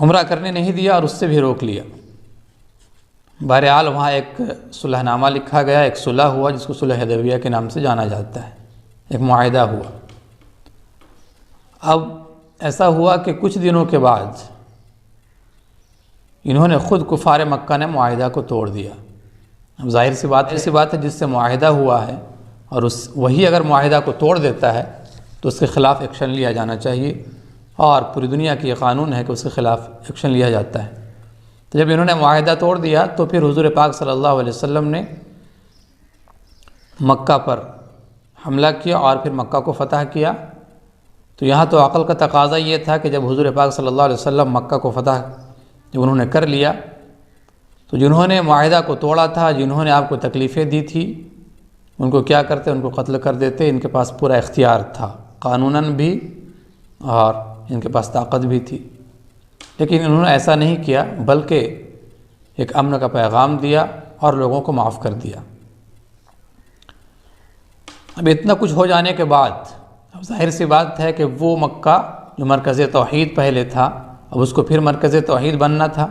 عمرہ کرنے نہیں دیا اور اس سے بھی روک لیا۔ بہرحال وہاں ایک صلح نامہ لکھا گیا، ایک صلح ہوا جس کو صلح حدیبیہ کے نام سے جانا جاتا ہے، ایک معاہدہ ہوا۔ اب ایسا ہوا کہ کچھ دنوں کے بعد انہوں نے خود کفار مکہ نے معاہدہ کو توڑ دیا۔ اب ظاہر سی بات ہے جس سے معاہدہ ہوا ہے اور وہی اگر معاہدہ کو توڑ دیتا ہے تو اس کے خلاف ایکشن لیا جانا چاہیے، اور پوری دنیا کی یہ قانون ہے کہ اس کے خلاف ایکشن لیا جاتا ہے۔ تو جب انہوں نے معاہدہ توڑ دیا تو پھر حضور پاک صلی اللہ علیہ وسلم نے مکہ پر حملہ کیا اور پھر مکہ کو فتح کیا۔ تو یہاں تو عقل کا تقاضا یہ تھا کہ جب حضور پاک صلی اللہ علیہ وسلم مکہ کو فتح جب انہوں نے کر لیا تو جنہوں نے معاہدہ کو توڑا تھا، جنہوں نے آپ کو تکلیفیں دی تھی، ان کو کیا کرتے؟ ان کو قتل کر دیتے۔ ان کے پاس پورا اختیار تھا، قانوناً بھی اور ان کے پاس طاقت بھی تھی، لیکن انہوں نے ایسا نہیں کیا، بلکہ ایک امن کا پیغام دیا اور لوگوں کو معاف کر دیا۔ اب اتنا کچھ ہو جانے کے بعد اب ظاہر سی بات ہے کہ وہ مکہ جو مرکز توحید پہلے تھا، اب اس کو پھر مرکز توحید بننا تھا۔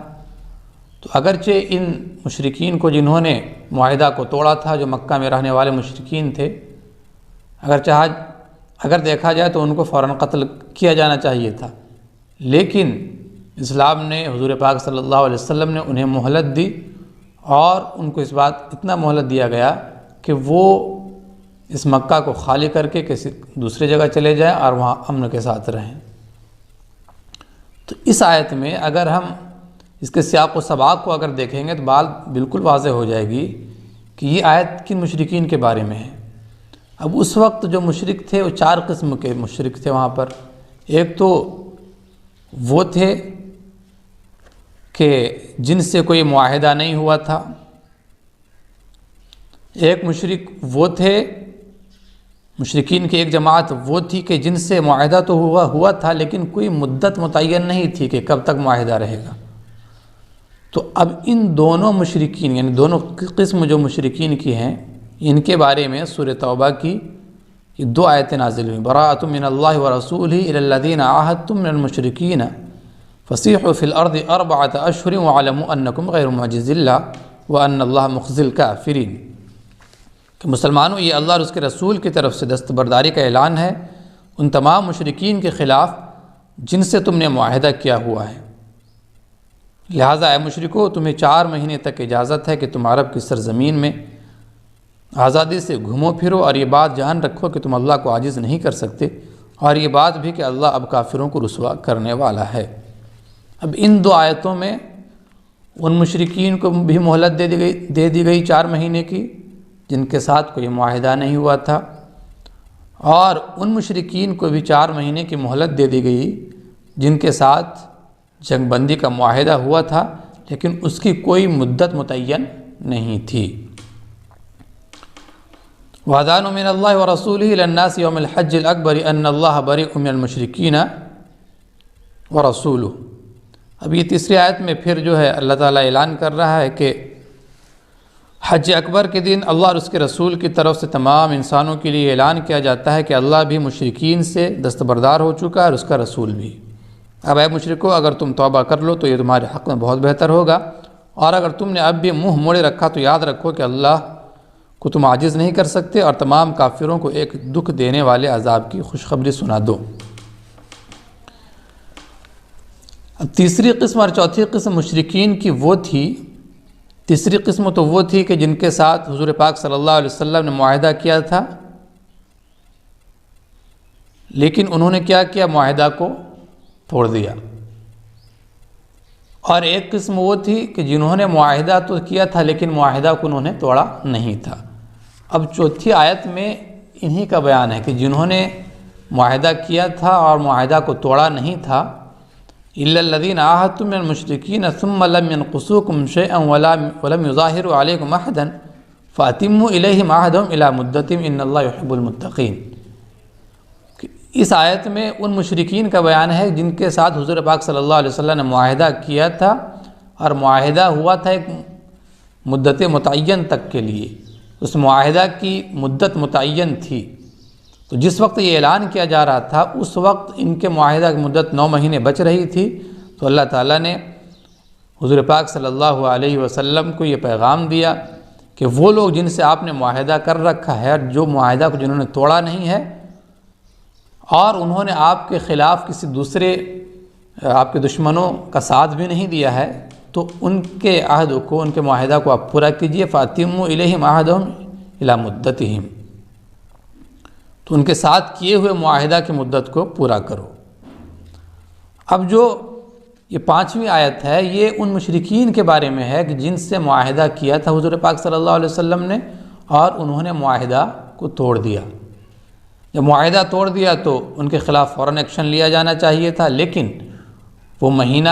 تو اگرچہ ان مشرکین کو جنہوں نے معاہدہ کو توڑا تھا، جو مکہ میں رہنے والے مشرکین تھے، اگر دیکھا جائے تو ان کو فوراً قتل کیا جانا چاہیے تھا، لیکن اسلام نے، حضور پاک صلی اللہ علیہ وسلم نے انہیں مہلت دی، اور ان کو اتنا مہلت دیا گیا کہ وہ اس مکہ کو خالی کر کے کسی دوسری جگہ چلے جائیں اور وہاں امن کے ساتھ رہیں۔ تو اس آیت میں اگر ہم اس کے سیاق و سباق کو اگر دیکھیں گے تو بات بالکل واضح ہو جائے گی کہ یہ آیت کن مشرکین کے بارے میں ہے۔ اب اس وقت جو مشرک تھے وہ 4 قسم کے مشرک تھے وہاں پر۔ ایک تو وہ تھے کہ جن سے کوئی معاہدہ نہیں ہوا تھا، ایک مشرک وہ تھے، مشرکین کی ایک جماعت وہ تھی کہ جن سے معاہدہ تو ہوا تھا لیکن کوئی مدت متعین نہیں تھی کہ کب تک معاہدہ رہے گا۔ تو اب ان دونوں مشرکین، یعنی دونوں قسم جو مشرکین کی ہیں، ان کے بارے میں سورہ توبہ کی یہ 2 آیتیں نازل ہوئیں، براءۃ من اللہ ورسولہ الی الذین عاہدتم من المشرکین فسیحوا فی الارض 4 اشہر واعلموا انکم غیر معجز اللہ وان اللہ مخزی الکافرین، کہ مسلمانوں یہ اللہ اور اس کے رسول کی طرف سے دستبرداری کا اعلان ہے ان تمام مشرکین کے خلاف جن سے تم نے معاہدہ کیا ہوا ہے، لہٰذا اے مشرکو تمہیں 4 مہینے تک اجازت ہے کہ تم عرب کی سرزمین میں آزادی سے گھومو پھرو، اور یہ بات جان رکھو کہ تم اللہ کو عاجز نہیں کر سکتے، اور یہ بات بھی کہ اللہ اب کافروں کو رسوا کرنے والا ہے۔ اب ان 2 آیتوں میں ان مشرکین کو بھی مہلت دے دی گئی 4 مہینے کی جن کے ساتھ کوئی معاہدہ نہیں ہوا تھا، اور ان مشرکین کو بھی 4 مہینے کی مہلت دے دی گئی جن کے ساتھ جنگ بندی کا معاہدہ ہوا تھا لیکن اس کی کوئی مدت متعین نہیں تھی۔ وَأَذَانٌ مِّنَ اللَّهِ وَرَسُولِهِ إِلَى النَّاسِ يَوْمَ الْحَجِّ الْأَكْبَرِ أَنَّ اللَّهَ بَرِيءٌ مِّنَ الْمُشْرِكِينَ وَرَسُولُهُ۔ اب یہ تیسری آیت میں پھر جو ہے اللہ تعالیٰ اعلان کر رہا ہے کہ حج اکبر کے دن اللہ اور اس کے رسول کی طرف سے تمام انسانوں کے لیے اعلان کیا جاتا ہے کہ اللہ بھی مشرکین سے دستبردار ہو چکا ہے اور اس کا رسول بھی۔ اب اے مشرکو اگر تم توبہ کر لو تو یہ تمہارے حق میں بہت بہتر ہوگا، اور اگر تم نے اب بھی منہ موڑے رکھا تو یاد رکھو کہ اللہ کو تم عاجز نہیں کر سکتے، اور تمام کافروں کو ایک دکھ دینے والے عذاب کی خوشخبری سنا دو۔ اب تیسری قسم اور چوتھی قسم مشرکین کی وہ تھی، تیسری قسم تو وہ تھی کہ جن کے ساتھ حضور پاک صلی اللہ علیہ وسلم نے معاہدہ کیا تھا، لیکن انہوں نے کیا کیا؟ معاہدہ کو توڑ دیا۔ اور ایک قسم وہ تھی کہ جنہوں نے معاہدہ تو کیا تھا لیکن معاہدہ کو انہوں نے توڑا نہیں تھا۔ اب چوتھی آیت میں انہی کا بیان ہے کہ جنہوں نے معاہدہ کیا تھا اور معاہدہ کو توڑا نہیں تھا، إِلَّا الَّذِينَ عَاهَدتُّم مِّنَ الْمُشْرِكِينَ ثُمَّ لَمْ يَنْقُصُوكُمْ شَيْئًا وَلَمْ يُظَاهِرُوا عَلَيْكُمْ أَحَدًا فَأَتِمُّوا إِلَيْهِمْ عَهْدَهُمْ إِلَىٰ مُدَّتِهِمْ إِنَّ اللَّهَ يُحِبُّ الْمُتَّقِينَ۔ اس آیت میں ان مشرکین کا بیان ہے جن کے ساتھ حضور پاک صلی اللہ علیہ وسلم نے معاہدہ کیا تھا، اور معاہدہ ہوا تھا ایک مدت متعین تک کے لیے، اس معاہدہ کی مدت متعین تھی۔ تو جس وقت یہ اعلان کیا جا رہا تھا اس وقت ان کے معاہدہ کی مدت 9 مہینے بچ رہی تھی، تو اللہ تعالیٰ نے حضور پاک صلی اللہ علیہ وسلم کو یہ پیغام دیا کہ وہ لوگ جن سے آپ نے معاہدہ کر رکھا ہے، جو معاہدہ کو جنہوں نے توڑا نہیں ہے اور انہوں نے آپ کے خلاف کسی دوسرے آپ کے دشمنوں کا ساتھ بھی نہیں دیا ہے، تو ان کے عہد کو، ان کے معاہدہ کو آپ پورا کیجئے۔ فَأَتِمُّوا إِلَيْهِمْ عَهْدَهُمْ إِلَى مُدَّتِهِمْ، تو ان کے ساتھ کیے ہوئے معاہدہ کی مدت کو پورا کرو۔ اب جو یہ 5ویں آیت ہے، یہ ان مشرکین کے بارے میں ہے کہ جن سے معاہدہ کیا تھا حضور پاک صلی اللہ علیہ وسلم نے اور انہوں نے معاہدہ کو توڑ دیا۔ جب معاہدہ توڑ دیا تو ان کے خلاف فوراً ایکشن لیا جانا چاہیے تھا، لیکن وہ مہینہ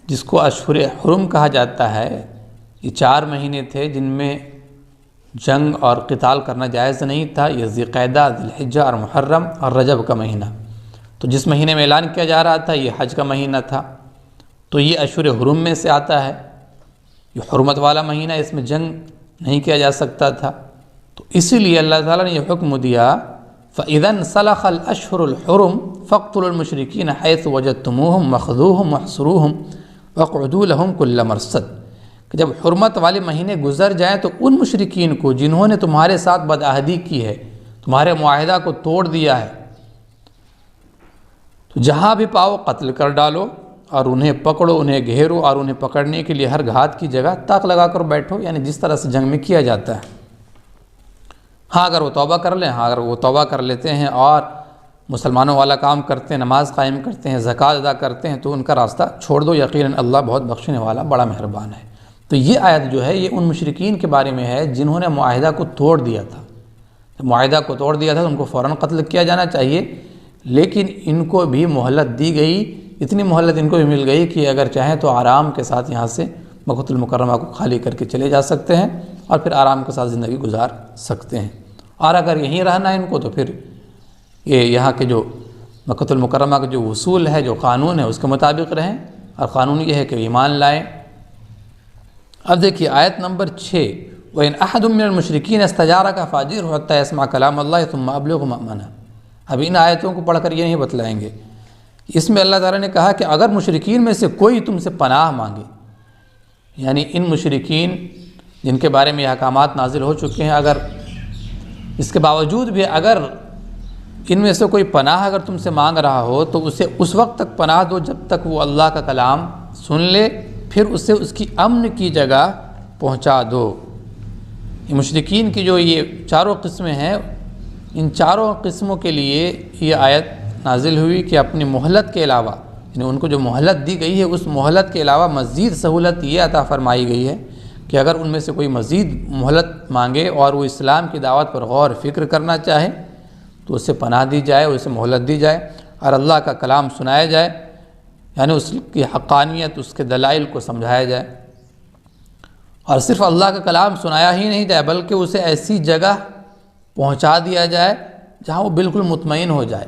جس کو اشہر حرم کہا جاتا ہے، یہ 4 مہینے تھے جن میں جنگ اور قتال کرنا جائز نہیں تھا۔ یہ ذی القعدہ، ذی الحجہ اور محرم اور رجب کا مہینہ، تو جس مہینے میں اعلان کیا جا رہا تھا یہ حج کا مہینہ تھا، تو یہ اشہر حرم میں سے آتا ہے، یہ حرمت والا مہینہ، اس میں جنگ نہیں کیا جا سکتا تھا۔ تو اسی لیے اللہ تعالیٰ نے یہ حکم دیا فَإِذَا انْسَلَخَ الْأَشْهُرُ الْحُرُمُ فَاقْتُلُوا الْمُشْرِكِينَ حَيْثُ وَجَدتُّمُوهُمْ وَخُذُوهُمْ وَاحْصُرُوهُمْ وَاقْعُدُوا لَهُمْ كُلَّ مَرْصَدٍ، کہ جب حرمت والے مہینے گزر جائیں تو ان مشرکین کو جنہوں نے تمہارے ساتھ بدعہدی کی ہے، تمہارے معاہدہ کو توڑ دیا ہے، تو جہاں بھی پاؤ قتل کر ڈالو اور انہیں پکڑو، انہیں گھیرو اور انہیں پکڑنے کے لیے ہر گھات کی جگہ تاک لگا کر بیٹھو، یعنی جس طرح سے جنگ میں کیا جاتا ہے۔ ہاں اگر وہ توبہ کر لیں، ہاں اگر وہ توبہ کر لیتے ہیں اور مسلمانوں والا کام کرتے ہیں، نماز قائم کرتے ہیں، زکوٰۃ ادا کرتے ہیں، تو ان کا راستہ چھوڑ دو، یقیناً اللہ بہت بخشنے والا بڑا مہربان ہے۔ تو یہ آیت جو ہے یہ ان مشرکین کے بارے میں ہے جنہوں نے معاہدہ کو توڑ دیا تھا۔ جب معاہدہ کو توڑ دیا تھا تو ان کو فوراً قتل کیا جانا چاہیے، لیکن ان کو بھی مہلت دی گئی، اتنی مہلت ان کو بھی مل گئی کہ اگر چاہیں تو آرام کے ساتھ یہاں سے مکۃ المکرمہ کو خالی کر کے چلے جا سکتے ہیں اور پھر آرام کے ساتھ زندگی گزار سکتے ہیں، اور اگر یہیں رہنا ہے ان کو تو پھر یہ یہاں کے جو مکۃ المکرمہ کا جو اصول ہے، جو قانون ہے، اس کے مطابق رہیں، اور قانون یہ ہے کہ ایمان لائیں۔ اب دیکھیے آیت نمبر 6، وَإِنْ أَحَدٌ مِّنَ الْمُشْرِكِينَ اسْتَجَارَكَ فَأَجِرْهُ حَتَّى يَسْمَعَ كَلَامَ اللَّهِ ثُمَّ أَبْلِغْهُ مَأْمَنَهُ۔ اب ان آیتوں کو پڑھ کر یہ نہیں بتلائیں گے، اس میں اللہ تعالیٰ نے کہا کہ اگر مشرکین میں سے کوئی تم سے پناہ مانگے، یعنی ان مشرکین جن کے بارے میں یہ احکامات نازل ہو چکے ہیں، اگر اس کے باوجود بھی اگر ان میں سے کوئی پناہ اگر تم سے مانگ رہا ہو تو اسے اس وقت تک پناہ دو جب تک وہ اللہ کا کلام سن لے، پھر اسے اس کی امن کی جگہ پہنچا دو۔ یہ مشرکین کی جو یہ 4 قسمیں ہیں، ان 4 قسموں کے لیے یہ آیت نازل ہوئی کہ اپنی مہلت کے علاوہ، یعنی ان کو جو مہلت دی گئی ہے اس مہلت کے علاوہ مزید سہولت یہ عطا فرمائی گئی ہے کہ اگر ان میں سے کوئی مزید مہلت مانگے اور وہ اسلام کی دعوت پر غور فکر کرنا چاہے تو اسے پناہ دی جائے، اسے مہلت دی جائے اور اللہ کا کلام سنایا جائے، یعنی اس کی حقانیت، اس کے دلائل کو سمجھایا جائے، اور صرف اللہ کا کلام سنایا ہی نہیں جائے بلکہ اسے ایسی جگہ پہنچا دیا جائے جہاں وہ بالکل مطمئن ہو جائے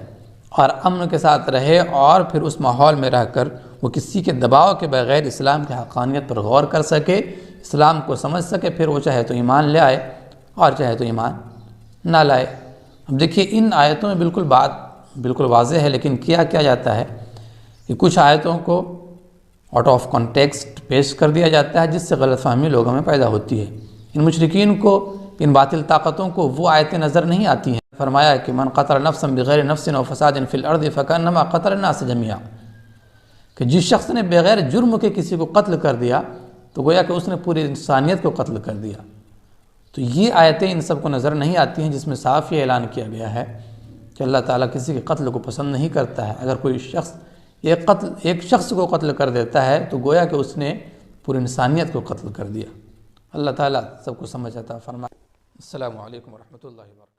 اور امن کے ساتھ رہے، اور پھر اس ماحول میں رہ کر وہ کسی کے دباؤ کے بغیر اسلام کی حقانیت پر غور کر سکے، اسلام کو سمجھ سکے، پھر وہ چاہے تو ایمان لے آئے اور چاہے تو ایمان نہ لائے۔ اب دیکھیے ان آیتوں میں بات بالکل واضح ہے، لیکن کیا جاتا ہے کہ کچھ آیتوں کو آؤٹ آف کانٹیکسٹ پیش کر دیا جاتا ہے جس سے غلط فہمی لوگوں میں پیدا ہوتی ہے۔ ان مشرکین کو، ان باطل طاقتوں کو وہ آیتیں نظر نہیں آتی ہیں۔ فرمایا کہ من قتل نفسا بغیر نفس او فساد فی الارض فکانما قتل الناس جميعا، کہ جس شخص نے بغیر جرم کے کسی کو قتل کر دیا تو گویا کہ اس نے پوری انسانیت کو قتل کر دیا۔ تو یہ آیتیں ان سب کو نظر نہیں آتی ہیں جس میں صاف یہ اعلان کیا گیا ہے کہ اللہ تعالیٰ کسی کے قتل کو پسند نہیں کرتا ہے۔ اگر کوئی شخص ایک شخص کو قتل کر دیتا ہے تو گویا کہ اس نے پوری انسانیت کو قتل کر دیا۔ اللہ تعالیٰ سب کو سمجھ عطا فرمائے۔ السلام علیکم ورحمۃ اللہ وبرکاتہ۔